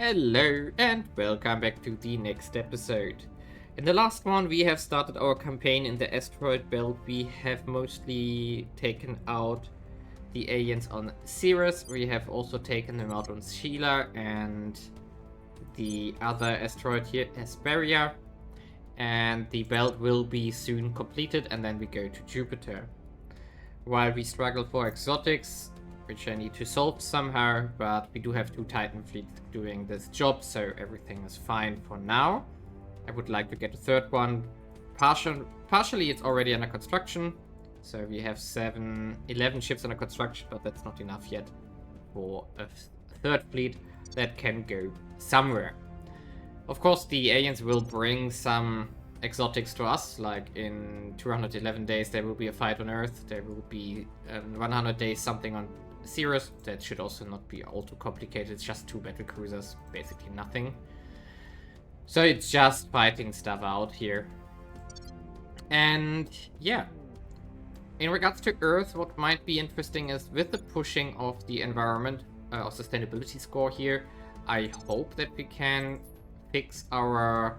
Hello and welcome back to the next episode. In the last one we have started our campaign in the asteroid belt. We have mostly taken out the aliens on Ceres. We have also taken them out on Sheila and the other asteroid here, Hesperia. And the belt will be soon completed and then we go to Jupiter. While we struggle for exotics, which I need to solve somehow, but we do have 2 Titan fleets doing this job, so everything is fine for now. I would like to get a 3rd one. Partially it's already under construction, so we have 11 ships under construction, but that's not enough yet for a 3rd fleet that can go somewhere. Of course, the aliens will bring some exotics to us, like in 211 days there will be a fight on Earth, there will be 100 days something on Ceres. That should also not be all too complicated. It's just 2 battle cruisers, basically nothing. So it's just fighting stuff out here. And yeah, in regards to Earth, what might be interesting is with the pushing of the environment or sustainability score here, I hope that we can fix our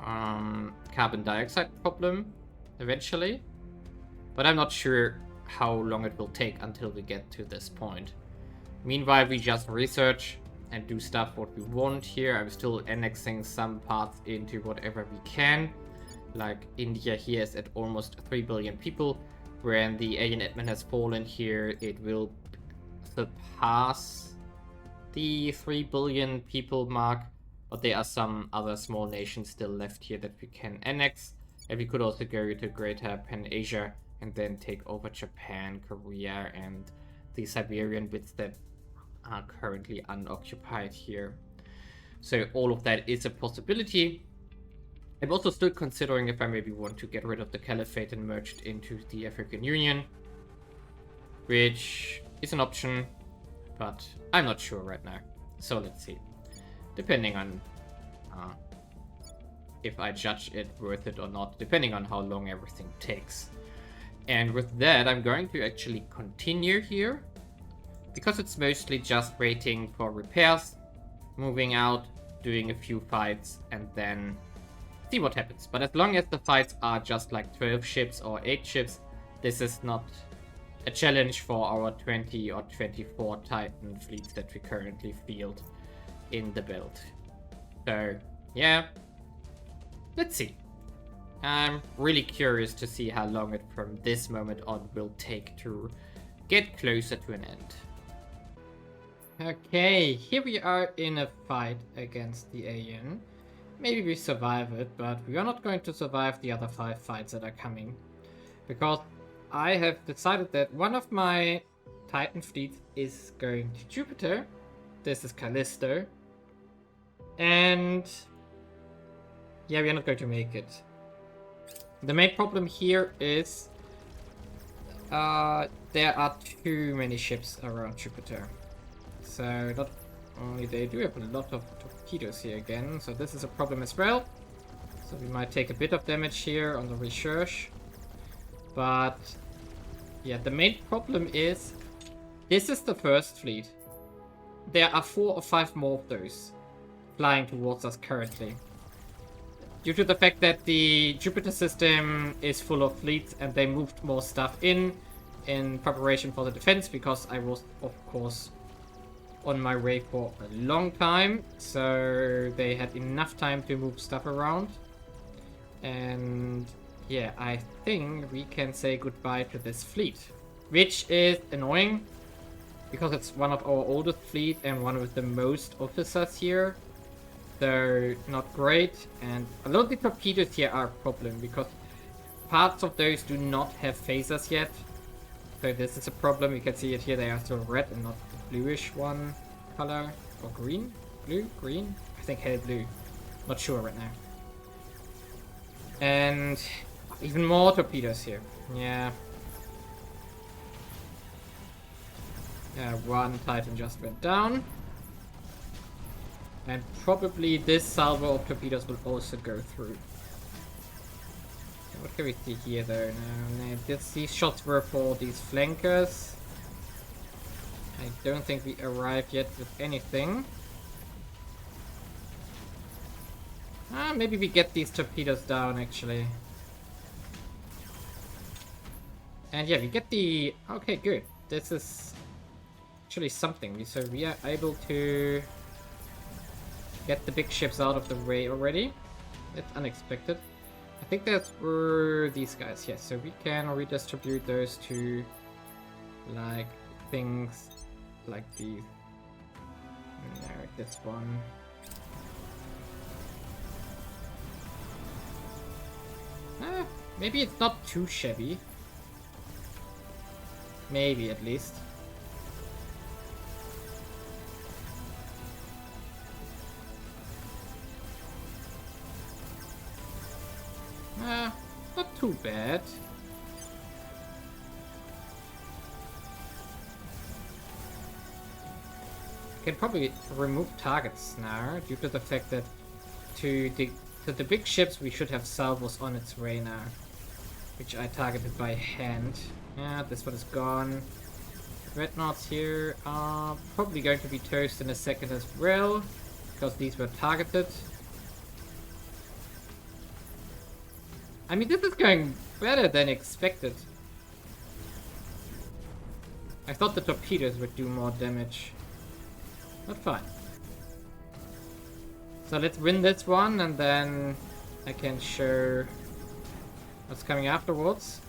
carbon dioxide problem eventually, but I'm not sure how long it will take until we get to this point. Meanwhile, we just research and do stuff what we want here. I'm still annexing some parts into whatever we can. Like India here is at almost 3 billion people. When the alien admin has fallen here, it will surpass the 3 billion people mark. But there are some other small nations still left here that we can annex. And we could also go to Greater Pan-Asia and then take over Japan, Korea, and the Siberian bits that are currently unoccupied here. So all of that is a possibility. I'm also still considering if I maybe want to get rid of the Caliphate and merge it into the African Union, which is an option, but I'm not sure right now. So let's see. Depending on if I judge it worth it or not, depending on how long everything takes. And with that, I'm going to actually continue here, because it's mostly just waiting for repairs, moving out, doing a few fights, and then see what happens. But as long as the fights are just like 12 ships or 8 ships, this is not a challenge for our 20 or 24 Titan fleets that we currently field in the belt. So yeah, let's see. I'm really curious to see how long it from this moment on will take to get closer to an end. Okay, here we are in a fight against the alien. Maybe we survive it, but we are not going to survive the other 5 fights that are coming. Because I have decided that one of my Titan fleets is going to Jupiter. This is Callisto. And yeah, we are not going to make it. The main problem here is there are too many ships around Jupiter. So not only they do have a lot of torpedoes here again, so this is a problem as well. So we might take a bit of damage here on the research. But yeah, the main problem is this is the first fleet. There are 4 or 5 more of those flying towards us currently. Due to the fact that the Jupiter system is full of fleets and they moved more stuff in preparation for the defense, because I was, of course, on my way for a long time. So they had enough time to move stuff around. And yeah, I think we can say goodbye to this fleet. Which is annoying, because it's one of our oldest fleet and one with the most officers here. They're not great, and a lot of the torpedoes here are a problem, because parts of those do not have phasers yet. So this is a problem. You can see it here, they are still red and not the bluish one color. Or green? Blue? Green? I think hell blue. Not sure right now. And even more torpedoes here. Yeah. Yeah, one Titan just went down. And probably this salvo of torpedoes will also go through. What can we see here though? No, these shots were for these flankers. I don't think we arrived yet with anything. Maybe we get these torpedoes down, actually. And yeah, we get the... Okay, good. This is actually something. So we are able to get the big ships out of the way already. That's unexpected. I think that's for these guys. Yes, so we can redistribute those to like things like these. No, this one. Maybe it's not too shabby. Maybe, at least. Not too bad. I can probably remove targets now, due to the fact that to the big ships we should have salvos on its way now, which I targeted by hand. Yeah, this one is gone. Dreadnoughts here are probably going to be toast in a second as well, because these were targeted. I mean, this is going better than expected. I thought the torpedoes would do more damage. But fine. So let's win this one, and then I can show what's coming afterwards.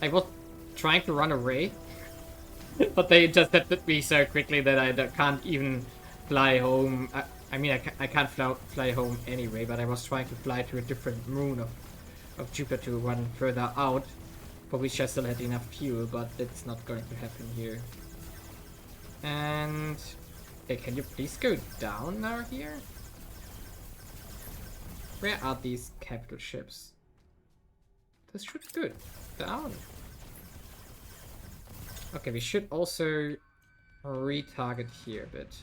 I was trying to run away, but they intercepted me so quickly that I can't even fly home. I mean, I can't fly home anyway, but I was trying to fly to a different moon of Jupiter to run further out, for which I still had enough fuel, but it's not going to happen here. And... Hey, can you please go down now here? Where are these capital ships? This should be good. Down. Okay, we should also retarget here a bit.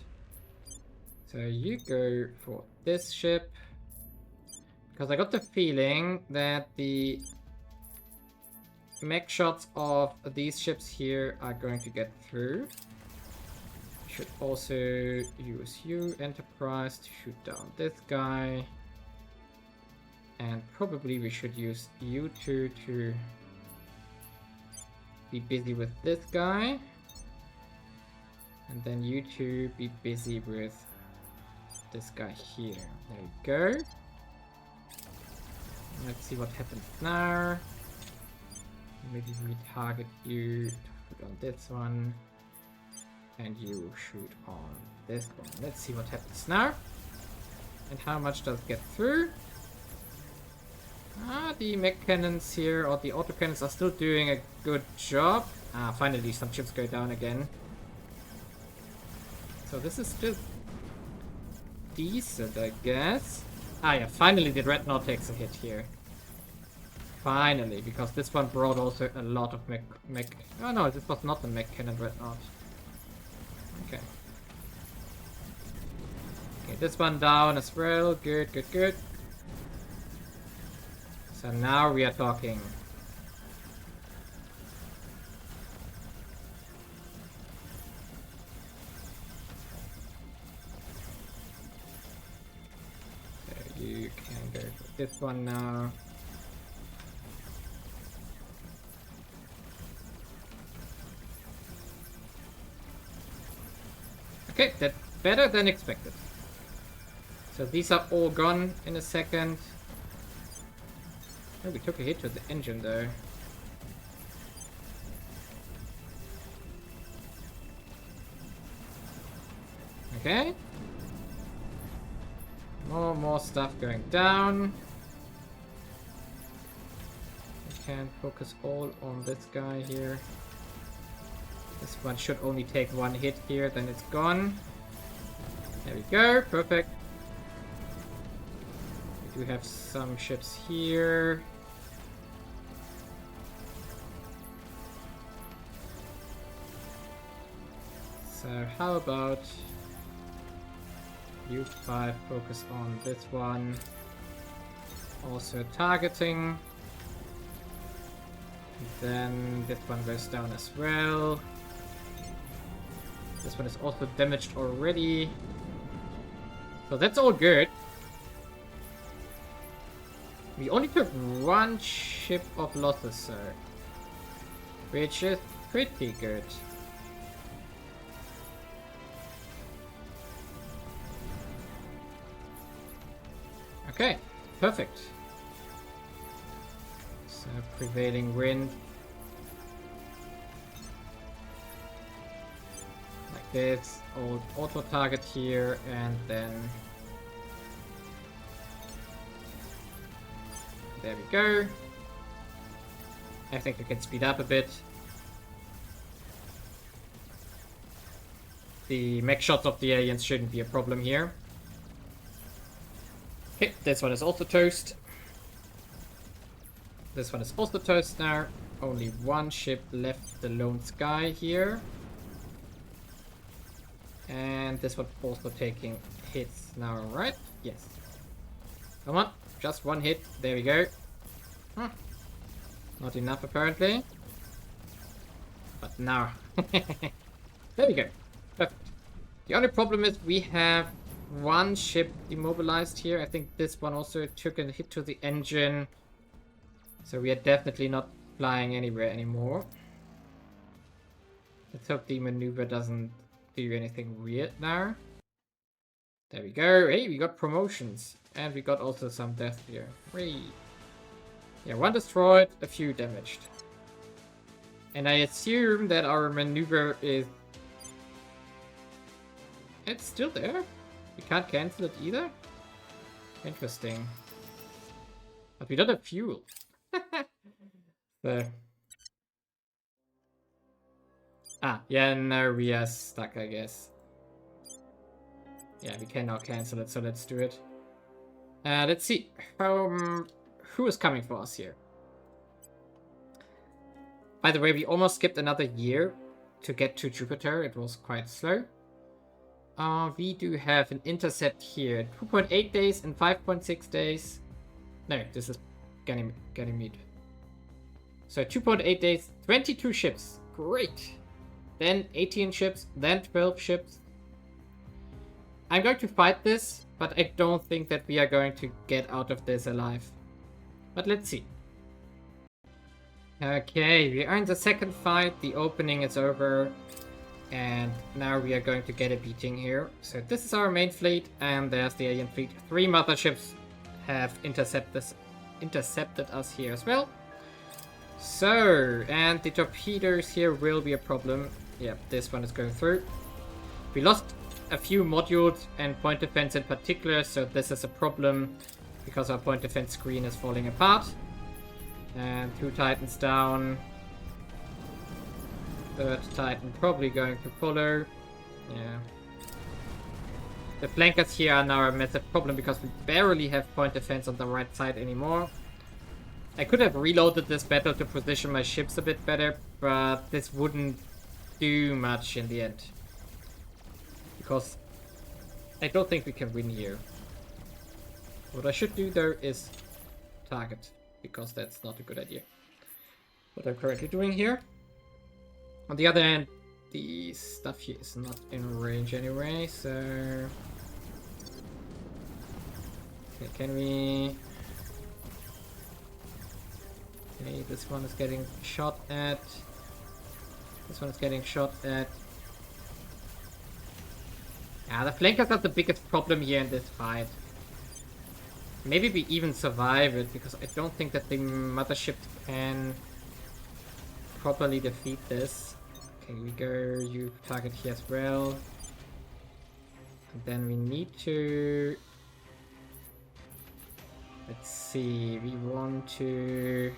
So you go for this ship. Because I got the feeling that the mech shots of these ships here are going to get through. Should also use you, Enterprise, to shoot down this guy. And probably we should use you two to be busy with this guy. And then you two be busy with this guy here. There we go. Let's see what happens now. Maybe we target you to put on this one. And you shoot on this one. Let's see what happens now. And how much does it get through? The mech cannons here, or the autocannons, are still doing a good job. Finally some ships go down again. So this is still decent, I guess. Yeah, finally the Dreadnought takes a hit here. Finally, because this one brought also a lot of mech... Oh no, this was not the mech cannon Dreadnought. Okay. Okay, this one down as well. Good, good, good. So now we are talking. So you can go for this one now. Okay, that's better than expected. So these are all gone in a second. Oh, we took a hit to the engine though. Okay. More stuff going down. We can focus all on this guy here. This one should only take one hit here, then it's gone. There we go, perfect. We do have some ships here. So how about you 5 focus on this one. Also targeting. Then this one goes down as well. This one is also damaged already. So that's all good. We only took one ship of losses, sir. Which is pretty good. Okay, perfect. So, prevailing wind. Like this. Old auto target here, and then... There we go. I think we can speed up a bit. The mech shots of the aliens shouldn't be a problem here. Okay, this one is also toast. This one is also toast now. Only one ship left, the Lone Sky here. And this one also taking hits now, right? Yes. Come on, just one hit. There we go. Not enough apparently. But now. There we go. Perfect. The only problem is we have one ship immobilized here. I think this one also took a hit to the engine. So we are definitely not flying anywhere anymore. Let's hope the maneuver doesn't do anything weird now. There we go. Hey, we got promotions. And we got also some death here. Whee. Yeah, one destroyed, a few damaged. And I assume that our maneuver is... It's still there? We can't cancel it either? Interesting. But we don't have fuel. So. Ah, yeah, now we are stuck, I guess. Yeah, we can now cancel it, so let's do it. Let's see. Who is coming for us here? By the way, we almost skipped another year to get to Jupiter. It was quite slow. We do have an intercept here. 2.8 days and 5.6 days. No, this is Ganymede. So 2.8 days, 22 ships. Great. Then 18 ships, then 12 ships. I'm going to fight this, but I don't think that we are going to get out of this alive. But let's see. Okay, we are in the second fight. The opening is over. And now we are going to get a beating here. So this is our main fleet, and there's the alien fleet. 3 motherships have intercepted us here as well. So, and the torpedoes here will be a problem. Yep, this one is going through. We lost a few modules and point defense in particular, so this is a problem because our point defense screen is falling apart. And 2 Titans down. 3rd Titan probably going to follow. Yeah. The flankers here are now a massive problem because we barely have point defense on the right side anymore. I could have reloaded this battle to position my ships a bit better, but this wouldn't do much in the end. Because I don't think we can win here. What I should do though is target, because that's not a good idea. What I'm currently doing here. On the other hand, the stuff here is not in range anyway, so... Okay, can we... Okay, this one is getting shot at. This one is getting shot at. Yeah, the flankers are the biggest problem here in this fight. Maybe we even survive it, because I don't think that the mothership can properly defeat this. Okay, we go, you target here as well. And then we need to... Let's see, we want to...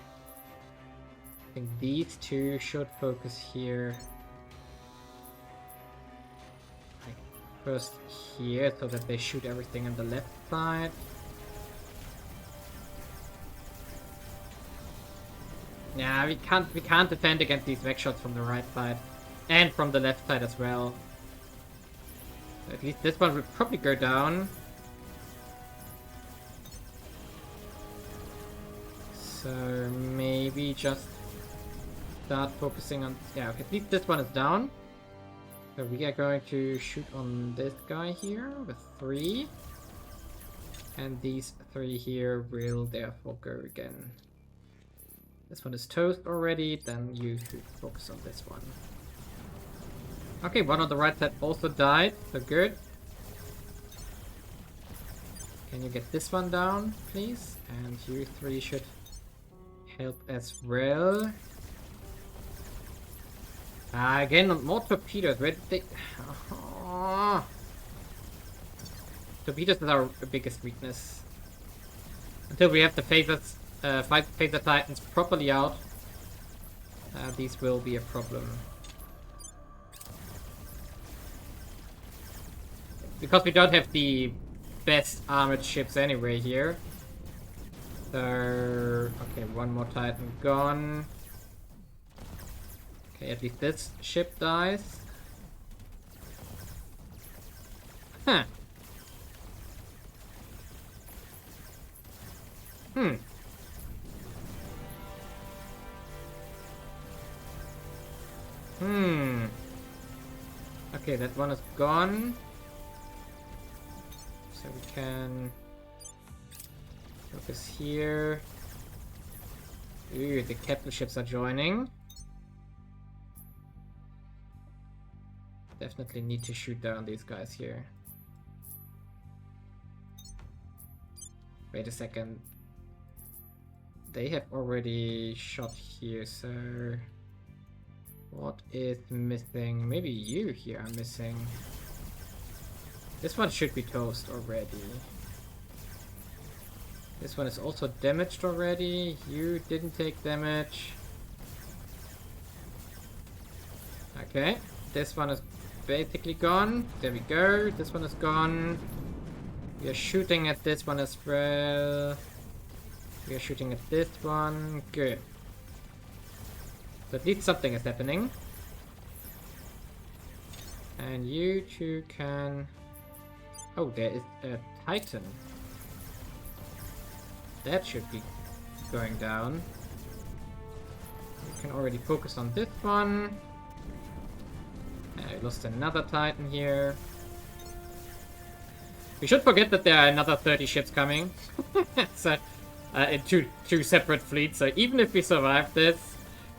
I think these 2 should focus here. Like, first here, so that they shoot everything on the left side. Yeah, we can't defend against these mech shots from the right side. And from the left side as well. So at least this one will probably go down. So maybe just start focusing on... Yeah, okay, at least this one is down. So we are going to shoot on this guy here with 3. And these 3 here will therefore go again. This one is toast already, then you should focus on this one. Okay, one on the right side also died, so good. Can you get this one down, please? And you 3 should help as well. Again, more torpedoes. Where did they... Oh. Torpedoes is our biggest weakness. Until we have the phasers, phaser titans properly out, these will be a problem. Because we don't have the best armored ships anyway here. So, okay, one more titan gone. Okay, at least this ship dies. Huh. Okay, that one is gone. So we can focus here. Ooh, the capital ships are joining. Definitely need to shoot down these guys here. Wait a second. They have already shot here, so... What is missing? Maybe you here are missing. This one should be toast already. This one is also damaged already. You didn't take damage. Okay, this one is basically gone. There we go. This one is gone. We are shooting at this one as well. We are shooting at this one. Good. So at least something is happening. And you two can... Oh, there is a Titan. That should be going down. We can already focus on this one. I lost another Titan here. We should forget that there are another 30 ships coming. So, in two separate fleets. So even if we survive this,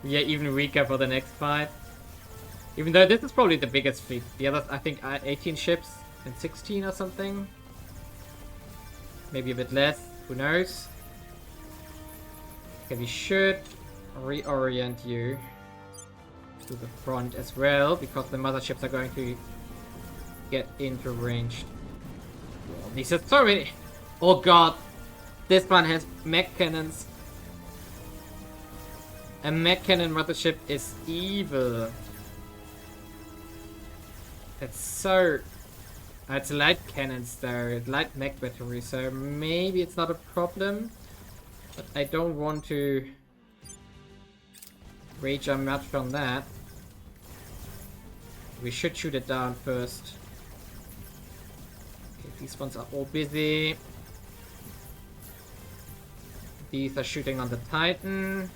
we are even weaker for the next fight. Even though this is probably the biggest fleet. The others, I think, are 18 ships and 16 or something. Maybe a bit less. Who knows? Okay, we should reorient you to the front as well, because the motherships are going to get into range. Well, these are so many. Oh god, this one has mech cannons. A mech cannon mothership is evil. It's so... It's light cannons though, light mech battery, so maybe it's not a problem. But I don't want to rage on much on that. We should shoot it down first. Okay, these ones are all busy. These are shooting on the Titan.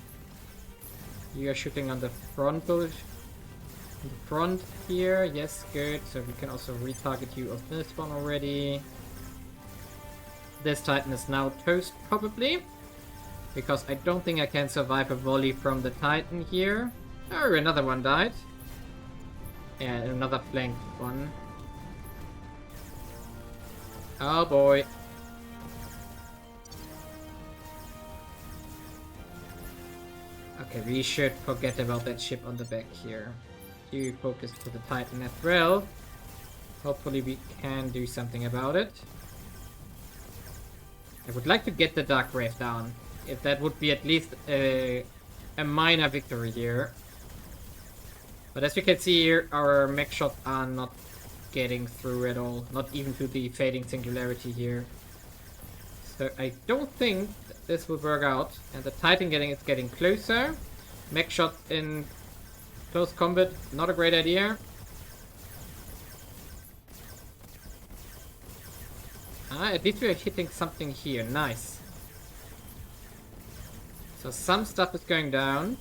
You are shooting on the frontal. In the front here. Yes, good. So we can also retarget you of this one already. This Titan is now toast, probably. Because I don't think I can survive a volley from the Titan here. Oh, another one died. Yeah, another flanked one. Oh boy. Okay, we should forget about that ship on the back here. You focus to the Titan as well. Hopefully we can do something about it. I would like to get the Dark Wraith down. If that would be at least a minor victory here. But as you can see here, our mech shots are not getting through at all. Not even to the Fading Singularity here. So I don't think that this will work out. And the Titan is getting closer. Mech shots in close combat, not a great idea. At least we are hitting something here. Nice. So some stuff is going down.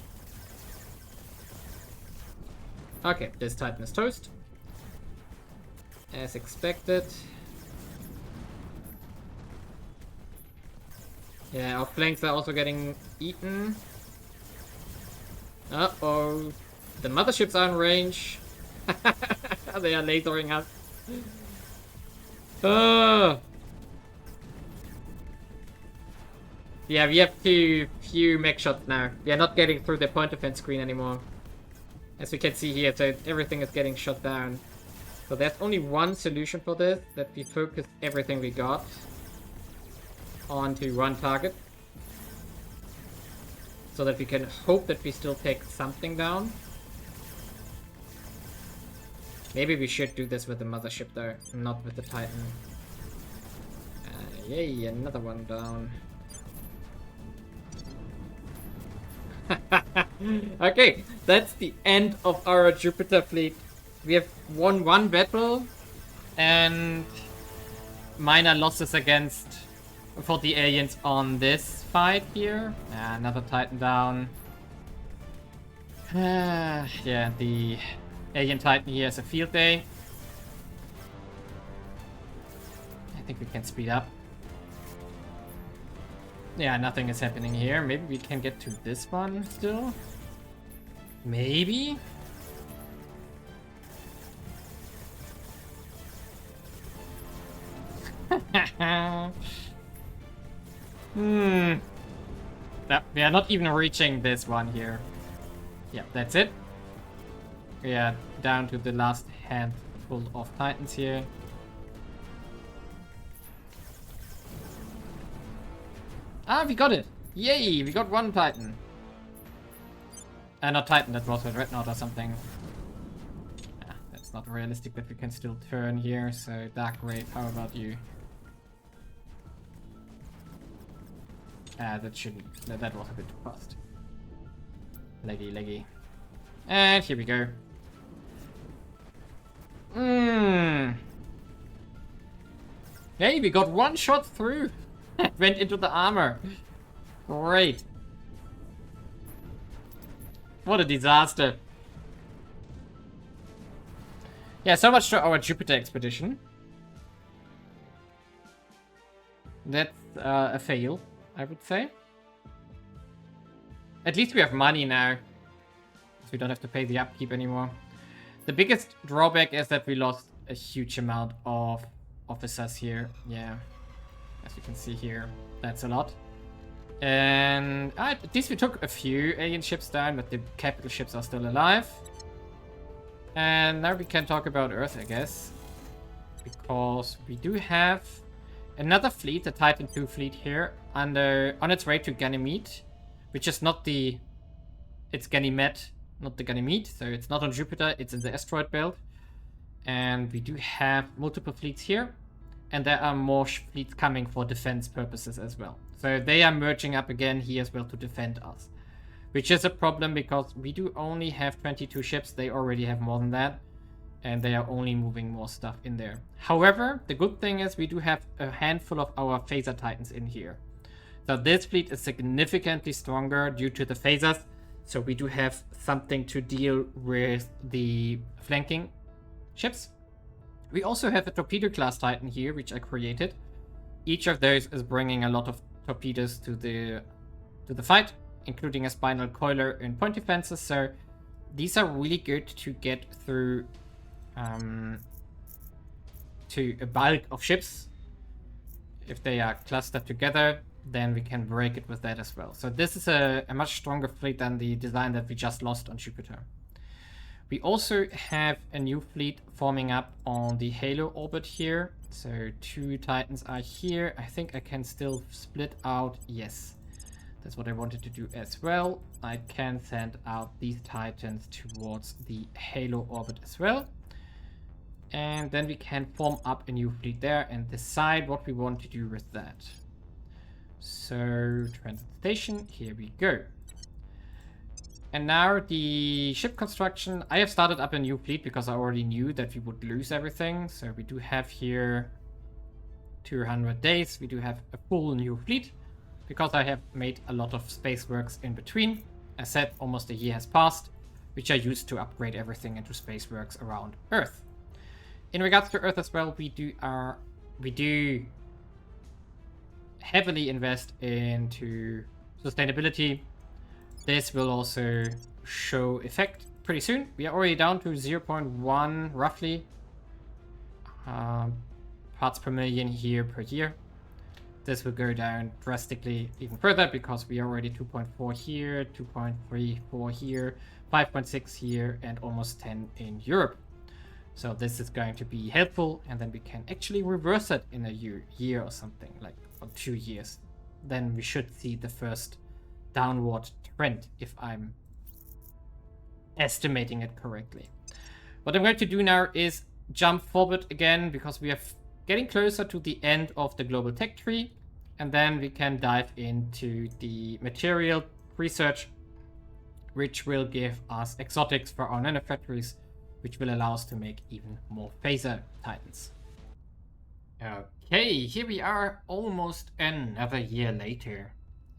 Okay, this Titan is toast. As expected. Yeah, our flanks are also getting eaten. Uh-oh. The motherships are in range. They are lasering us. Oh. Yeah, we have too few mech shots now. We are not getting through the point defense screen anymore. As we can see here, so everything is getting shot down. So there's only one solution for this, that we focus everything we got onto one target. So that we can hope that we still take something down. Maybe we should do this with the mothership though, not with the Titan. Yay, another one down. Okay, that's the end of our Jupiter fleet. We have won one battle and minor losses for the aliens on this fight here. Another Titan down. Yeah, the alien Titan here has a field day. I think we can speed up. Yeah, nothing is happening here. Maybe we can get to this one still. Maybe? No, we are not even reaching this one here. Yeah, that's it. We are down to the last handful of Titans here. Ah, we got it! Yay! We got one Titan. Not Titan, that was a Dreadnought or something. That's not realistic that we can still turn here, so Dark Wave, how about you? That shouldn't... That was a bit too fast. Leggy. And here we go. Hey, we got one shot through! Went into the armor. Great. What a disaster. Yeah, so much to our Jupiter expedition. That's a fail, I would say. At least we have money now. So we don't have to pay the upkeep anymore. The biggest drawback is that we lost a huge amount of officers here. Yeah. As you can see here, that's a lot. And at least we took a few alien ships down, but the capital ships are still alive. And now we can talk about Earth, I guess. Because we do have another fleet, the Titan II fleet here, on its way to Ganymede. Which is not the... It's Ganymede, not the Ganymede. So it's not on Jupiter, it's in the asteroid belt. And we do have multiple fleets here. And there are more fleets coming for defense purposes as well. So they are merging up again here as well to defend us. Which is a problem because we do only have 22 ships. They already have more than that. And they are only moving more stuff in there. However, the good thing is we do have a handful of our phaser titans in here. So this fleet is significantly stronger due to the phasers. So we do have something to deal with the flanking ships. We also have a torpedo class Titan here, which I created. Each of those is bringing a lot of torpedoes to the fight, including a spinal coiler and point defenses. So these are really good to get through to a bulk of ships. If they are clustered together, then we can break it with that as well. So this is a much stronger fleet than the design that we just lost on Jupiter. We also have a new fleet forming up on the Halo orbit here. So 2 Titans are here. I think I can still split out. Yes, that's what I wanted to do as well. I can send out these Titans towards the Halo orbit as well. And then we can form up a new fleet there and decide what we want to do with that. So transit station, here we go. And now the ship construction. I have started up a new fleet because I already knew that we would lose everything. So we do have here 200 days. We do have a full new fleet because I have made a lot of space works in between. As said, almost a year has passed, which I used to upgrade everything into space works around Earth. In regards to Earth as well, we do heavily invest into sustainability, this will also show effect pretty soon. We are already down to 0.1 roughly parts per million here per year. This will go down drastically even further because we are already 2.4 here, 2.34 here, 5.6 here, and almost 10 in Europe. So this is going to be helpful, and then we can actually reverse it in a year or something, like or 2 years. Then we should see the first downward trend, if I'm estimating it correctly. What I'm going to do now is jump forward again, because we are getting closer to the end of the global tech tree, and then we can dive into the material research, which will give us exotics for our nanofactories, which will allow us to make even more phaser titans. Okay, here we are almost another year later,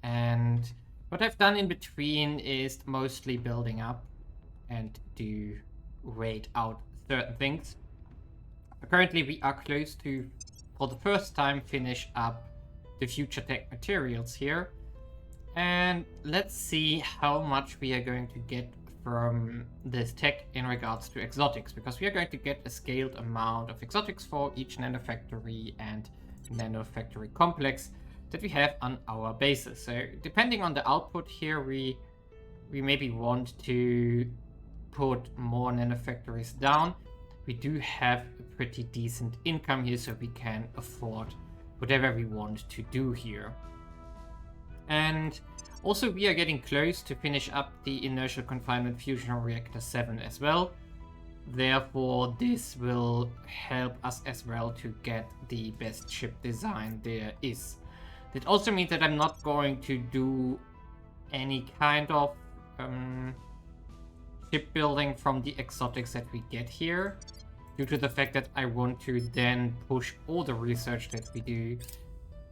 and what I've done in between is mostly building up and do wait out certain things. Currently we are close to, for the first time, finish up the future tech materials here, and let's see how much we are going to get from this tech in regards to exotics, because we are going to get a scaled amount of exotics for each nanofactory and nanofactory complex that we have on our bases. So depending on the output here, we maybe want to put more nanofactories down. We do have a pretty decent income here, so we can afford whatever we want to do here. And also we are getting close to finish up the inertial confinement fusion reactor 7 as well. Therefore this will help us as well to get the best ship design there is. That also means that I'm not going to do any kind of shipbuilding from the exotics that we get here, due to the fact that I want to then push all the research that we do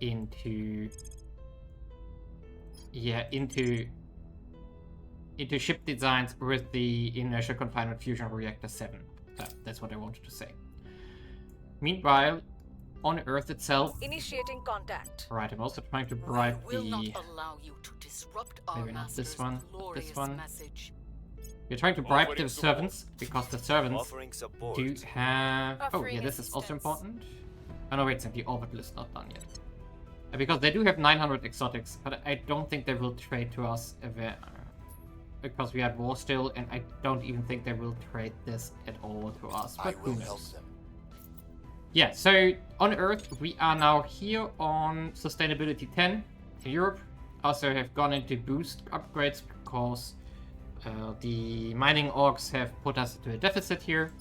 into ship designs with the inertial confinement fusion reactor 7. So that's what I wanted to say. Meanwhile, on Earth itself, initiating contact. Right, I'm also trying to bribe will the... not allow you to disrupt our maybe not this one, but this one. Message. We're trying to bribe the servants, because the servants do have... Oh, yeah, this is also important. Oh no, wait, the orbital is not done yet. Because they do have 900 exotics, but I don't think they will trade to us because we are at war still, and I don't even think they will trade this at all to us. But who knows? Yeah, so on Earth, we are now here on Sustainability 10 in Europe. Also have gone into boost upgrades because the mining orgs have put us into a deficit here.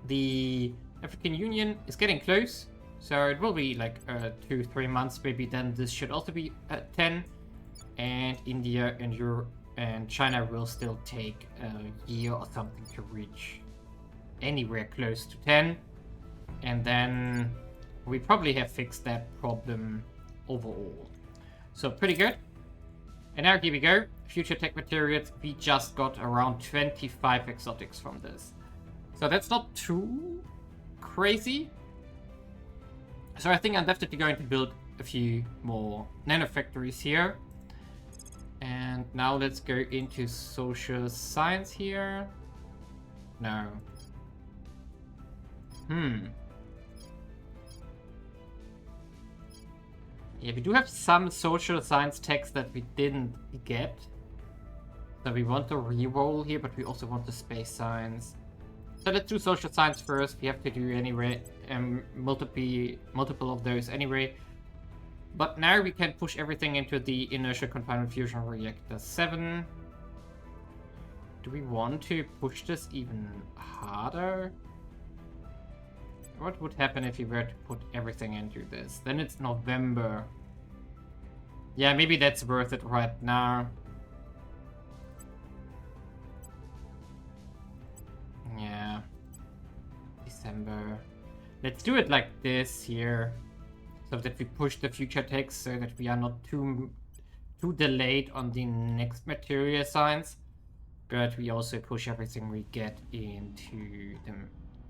The African Union is getting close, so it will be like 2-3 months maybe, then this should also be at 10. And India and Europe and China will still take a year or something to reach anywhere close to 10. And then we probably have fixed that problem overall. So pretty good. And now here we go. Future tech materials. We just got around 25 exotics from this. So that's not too crazy. So I think I'm definitely going to build a few more nanofactories here. And now let's go into social science here. No. Yeah, we do have some social science techs that we didn't get. So we want to re-roll here, but we also want the space science. So let's do social science first. We have to do anyway, multiple of those anyway. But now we can push everything into the inertial confinement fusion reactor 7. Do we want to push this even harder? What would happen if you were to put everything into this? Then it's November. Yeah, maybe that's worth it right now. Yeah. December. Let's do it like this here. So that we push the future techs so that we are not too delayed on the next material science. But we also push everything we get into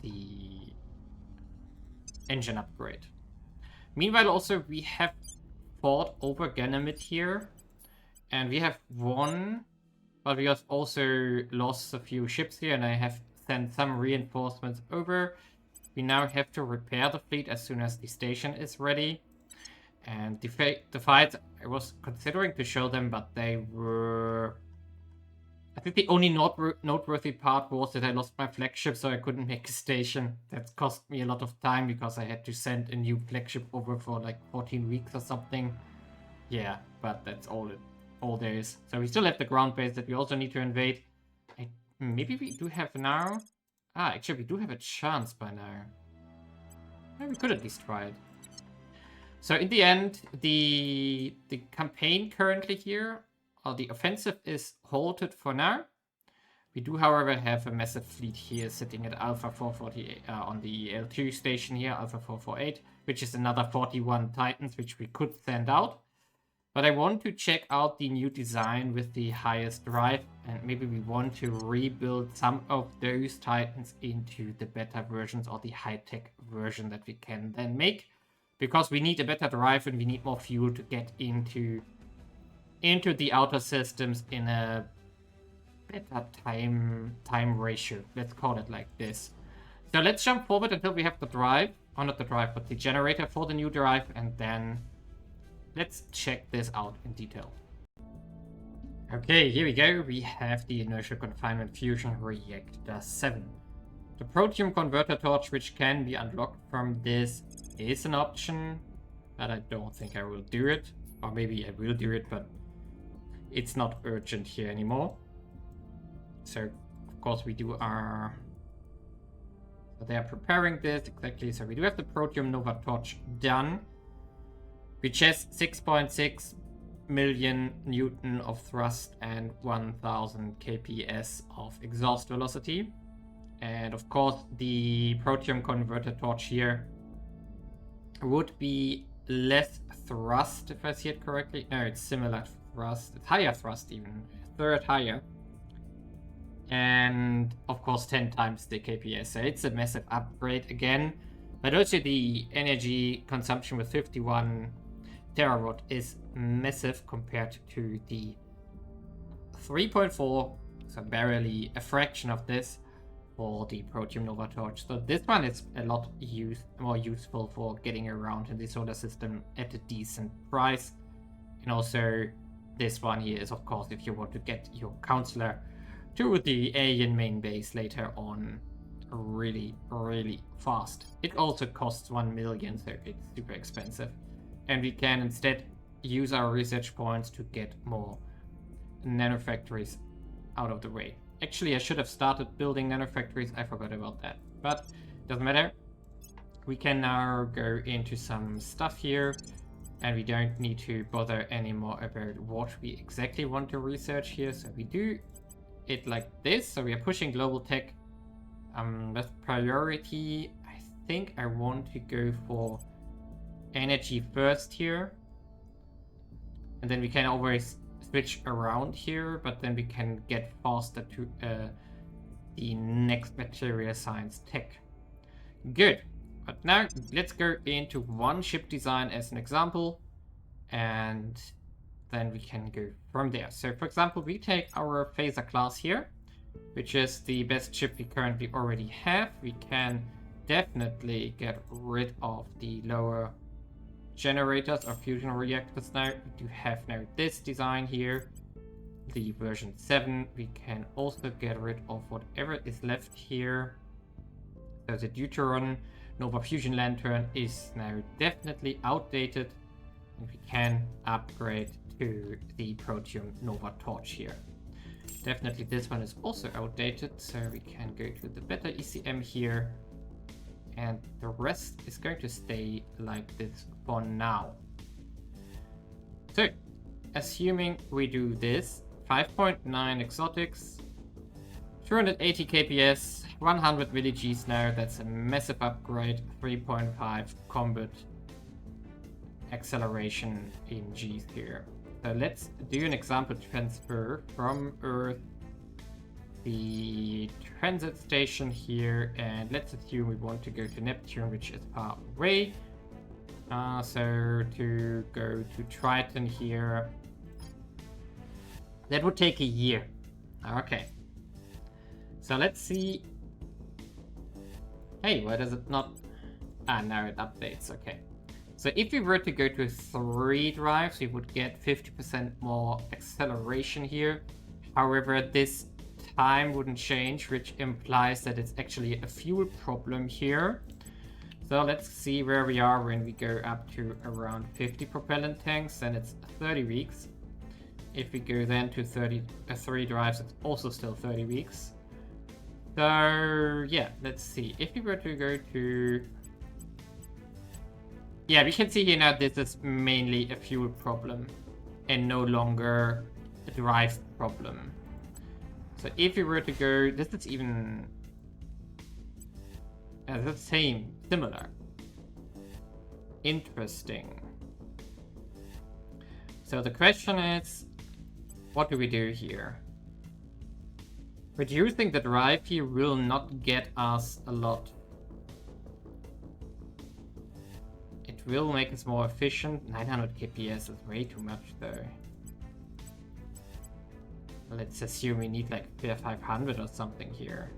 the engine upgrade. Meanwhile, also we have fought over Ganymede here, and we have won, but we have also lost a few ships here, and I have sent some reinforcements over. We now have to repair the fleet as soon as the station is ready. And the fights, I was considering to show them, but they were... I think the only noteworthy part was that I lost my flagship, so I couldn't make a station. That cost me a lot of time, because I had to send a new flagship over for like 14 weeks or something. Yeah, but that's all there is. So we still have the ground base that we also need to invade. Maybe we do have now... actually we do have a chance by now. Well, we could at least try it. So in the end, the campaign currently here, or the offensive, is halted for now. We do, however, have a massive fleet here sitting at Alpha 448 on the L2 station here, Alpha 448, which is another 41 Titans, which we could send out. But I want to check out the new design with the highest drive, and maybe we want to rebuild some of those Titans into the better versions, or the high-tech version that we can then make. Because we need a better drive and we need more fuel to get into the outer systems in a better time ratio. Let's call it like this. So let's jump forward until we have the drive, or not the drive, but the generator for the new drive, and then let's check this out in detail. Okay, here we go. We have the inertial confinement fusion reactor 7. The protium converter torch, which can be unlocked from this, is an option, but I don't think I will do it. Or maybe I will do it, but it's not urgent here anymore. So, of course, we do our... So they are preparing this, exactly. So we do have the protium nova torch done, which has 6.6 million Newton of thrust and 1000 kps of exhaust velocity. And of course, the protium converter torch here would be less thrust, if I see it correctly. No, it's similar thrust. It's higher thrust even. A third higher. And of course 10 times the KPS. So it's a massive upgrade again. But also the energy consumption with 51 terawatt is massive compared to the 3.4. So barely a fraction of this for the protium nova torch. So this one is a lot more useful for getting around in the solar system at a decent price. And also this one here is, of course, if you want to get your counselor to the alien main base later on really, really fast. It also costs 1 million, so it's super expensive. And we can instead use our research points to get more nanofactories out of the way. Actually, I should have started building nanofactories. I forgot about that, but doesn't matter. We can now go into some stuff here, and we don't need to bother anymore about what we exactly want to research here. So we do it like this. So we are pushing global tech with priority. I think I want to go for energy first here, and then we can always switch around here, but then we can get faster to the next material science tech. Good. But now let's go into one ship design as an example, and then we can go from there. So for example, we take our phaser class here, which is the best ship we currently already have. We can definitely get rid of the lower generators or fusion reactors now. We do have now this design here, the version 7. We can also get rid of whatever is left here. So the Deuteron Nova Fusion Lantern is now definitely outdated, and we can upgrade to the Protium Nova Torch here. Definitely this one is also outdated, so we can go to the better ECM here, and the rest is going to stay like this for now. So, assuming we do this, 5.9 exotics, 280 kps, 100 milli-Gs now, that's a massive upgrade, 3.5 combat acceleration in Gs here. So let's do an example transfer from Earth, the transit station here, and let's assume we want to go to Neptune, which is far away. So to go to Triton here, that would take a year. Okay. So let's see. Hey, why does it not? Ah, now it updates. Okay. So if we were to go to 3 drives, we would get 50% more acceleration here. However, this time wouldn't change, which implies that it's actually a fuel problem here. So let's see where we are when we go up to around 50 propellant tanks, then it's 30 weeks. If we go then to 3 drives, it's also still 30 weeks. So yeah, let's see. If we were to go to... Yeah, we can see here now this is mainly a fuel problem and no longer a drive problem. So if we were to go... This is even... the same, similar. Interesting. So the question is, what do we do here? Reducing the drive here will not get us a lot. It will make us more efficient. 900 kps is way too much though. Let's assume we need like 500 or something here.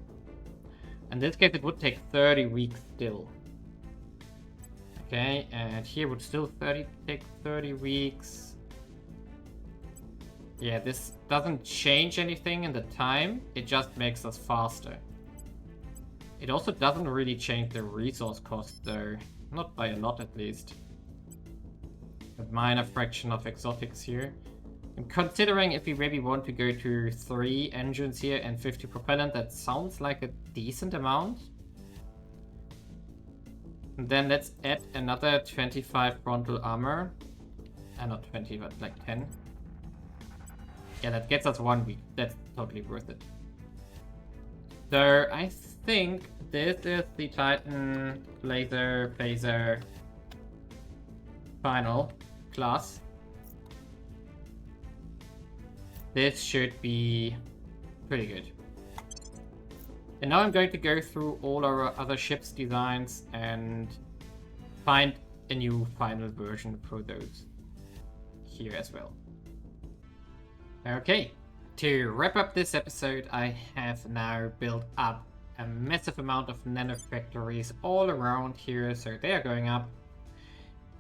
In this case, it would take 30 weeks still. Okay, and here would still take 30 weeks. Yeah, this doesn't change anything in the time. It just makes us faster. It also doesn't really change the resource cost though. Not by a lot at least. A minor fraction of exotics here. And considering if we maybe want to go to 3 engines here and 50 propellant, that sounds like a decent amount. And then let's add another 25 frontal armor. Not 20, but like 10. Yeah, that gets us 1 week. That's totally worth it. So I think this is the Titan Laser Phaser final class. This should be pretty good. And now I'm going to go through all our other ships designs and find a new final version for those here as well. Okay, to wrap up this episode, I have now built up a massive amount of nanofactories all around here, so they are going up.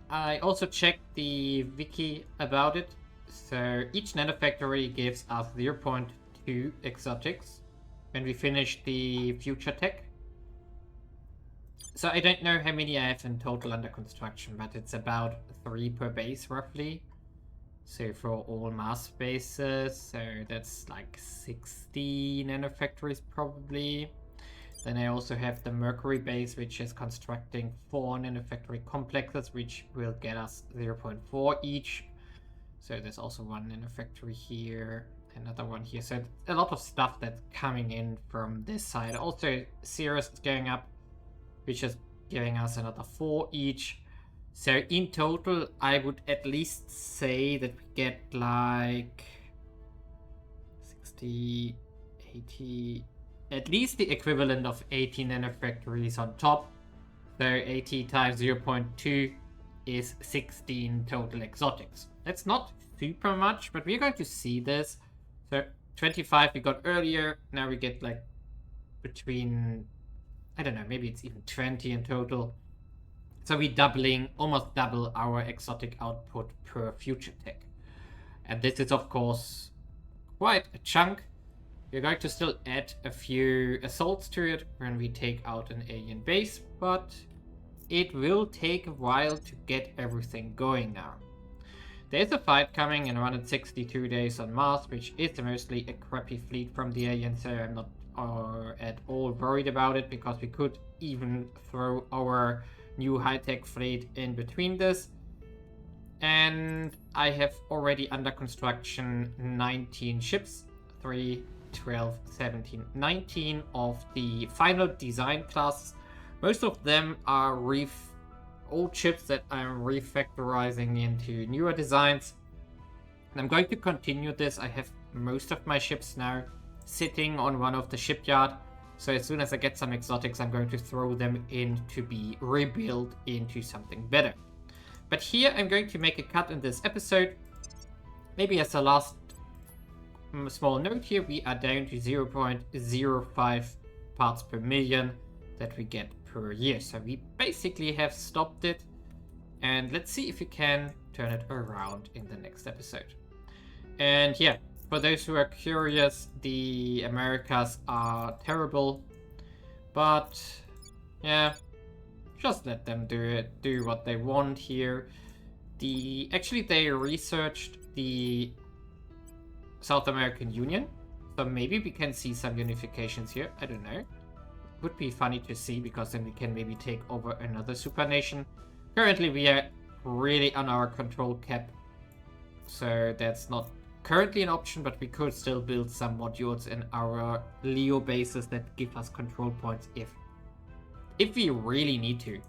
I also checked the wiki about it. So each nanofactory gives us 0.2 exotics when we finish the future tech. So I don't know how many I have in total under construction, but it's about 3 per base roughly. So for all mass bases, so that's like 60 nanofactories probably. Then I also have the Mercury base, which is constructing 4 nanofactory complexes, which will get us 0.4 each. So there's also 1 nanofactory here, another one here. So a lot of stuff that's coming in from this side. Also, Cirrus is going up, which is giving us another 4 each. So in total, I would at least say that we get like 60, 80, at least the equivalent of 80 nanofactories on top. So 80 times 0.2 is 16 total exotics. That's not super much, but we're going to see this. So 25 we got earlier, now we get like between, I don't know, maybe it's even 20 in total. So we're doubling, almost double our exotic output per future tech. And this is of course quite a chunk. We're going to still add a few assaults to it when we take out an alien base, but it will take a while to get everything going now. There's a fight coming in 162 days on Mars, which is mostly a crappy fleet from the aliens, so I'm not at all worried about it, because we could even throw our new high-tech fleet in between this. And I have already under construction 19 ships, 3, 12, 17, 19 of the final design classes. Most of them are old ships that I'm refactorizing into newer designs. And I'm going to continue this. I have most of my ships now sitting on one of the shipyard. So as soon as I get some exotics, I'm going to throw them in to be rebuilt into something better. But here I'm going to make a cut in this episode. Maybe as a last small note here, we are down to 0.05 parts per million that we get per year. So we basically have stopped it. And let's see if we can turn it around in the next episode. And yeah, for those who are curious, the Americas are terrible. But yeah, just let them do what they want here. Actually, they researched the South American Union, so maybe we can see some unifications here. I don't know. Would be funny to see, because then we can maybe take over another supernation. Currently, we are really on our control cap, so that's not currently an option, but we could still build some modules in our Leo bases that give us control points if we really need to.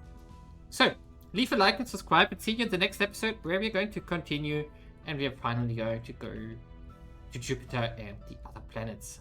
So, leave a like and subscribe, and see you in the next episode, where we're going to continue, and we are finally going to go to Jupiter and the other planets.